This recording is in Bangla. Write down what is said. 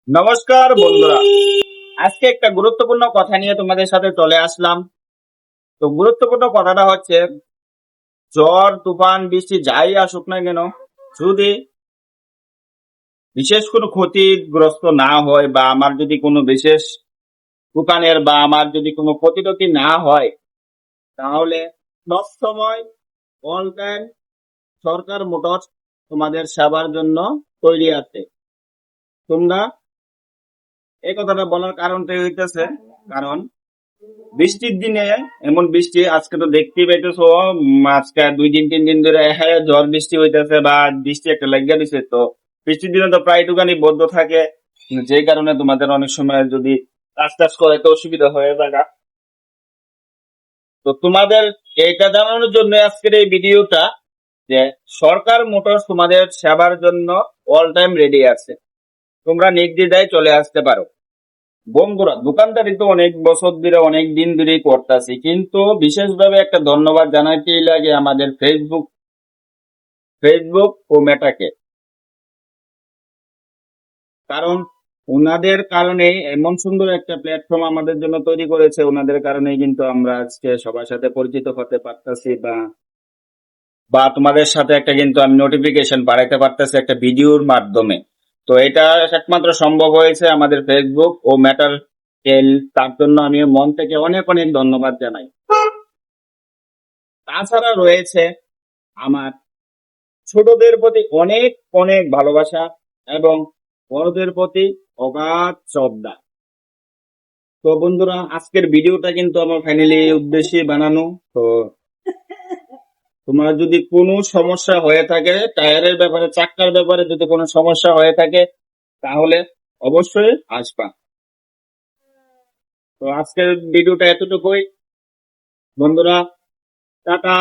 নমস্কার বন্ধুরা, আজকে একটা গুরুত্বপূর্ণ কথা নিয়ে তোমাদের সাথে চলে আসলাম। তো গুরুত্বপূর্ণ কথাটা হচ্ছে, ঝড় তুফান বৃষ্টি যাই আসুক না কেন, যদি বিশেষ কোনো ক্ষতিগ্রস্ত না হয় বা আমার যদি কোনো বিশেষ দোকানের বা আমার যদি কোনো ক্ষতি না হয়, তাহলে সব সময় অল টাইম সরকার মোটরস তোমাদের সেবার জন্য তৈরি আছে। তোমরা এই কথাটা বলার কারণটাই হইতেছে, কারণ বৃষ্টির দিনে এমন বৃষ্টি আজকে তো দেখতেই পাইতেছো। আজকে 2 দিন 3 দিন ধরে ঝড় বৃষ্টি হইতেছে বা বৃষ্টি একটা লাগিয়ে দিছে। তো বৃষ্টির দিনে তো প্রায় দোকানই বন্ধ থাকে, যে কারণে তোমাদের অনেক সময় যদি কাজ টাজ করাইতে অসুবিধা হয়ে যায়। তো তোমাদের এটা জানানোর জন্য আজকের এই ভিডিওটা, যে সরকার মোটরস তোমাদের সেবার জন্য অল টাইম রেডি আছে, তোমরা নির্দ্বিধায় চলে আসতে পারো। বন্ধুরা, দোকানদারি তো অনেক বছর ধরে অনেক দিন ধরেই করতেছি, কিন্তু বিশেষভাবে একটা ধন্যবাদ জানাতেই লাগে আমাদের ফেসবুক ও মেটাকে। কারণ ওনাদের কারণে এমন সুন্দর একটা প্ল্যাটফর্ম আমাদের জন্য তৈরি করেছে, ওনাদের কারণেই কিন্তু আমরা আজকে সবার সাথে পরিচিত হতে পারতাছি বা বা তোমাদের সাথে একটা কিন্তু আমি নোটিফিকেশন বাড়াইতে পারতেছি একটা ভিডিওর মাধ্যমে। তো এটা একমাত্র সম্ভব হয়েছে আমাদের ফেসবুক ও মেটার টেল, তার জন্য আমি মন থেকে অনেক অনেক ধন্যবাদ জানাই। তাছাড়া রয়েছে আমার ছোটদের প্রতি অনেক অনেক ভালোবাসা এবং বড়দের প্রতি অগাধ শ্রদ্ধা। তো বন্ধুরা, আজকের ভিডিওটা কিন্তু আমার ফাইনালি উদ্দেশ্যে বানানো। তো তোমার যদি কোনো সমস্যা হয়ে থাকে, টায়ারের ব্যাপারে, চাক্কার ব্যাপারে যদি কোনো সমস্যা হয়ে থাকে, তাহলে অবশ্যই আসবা। তো আজকের ভিডিওটা এতটুকুই বন্ধুরা, টাটা।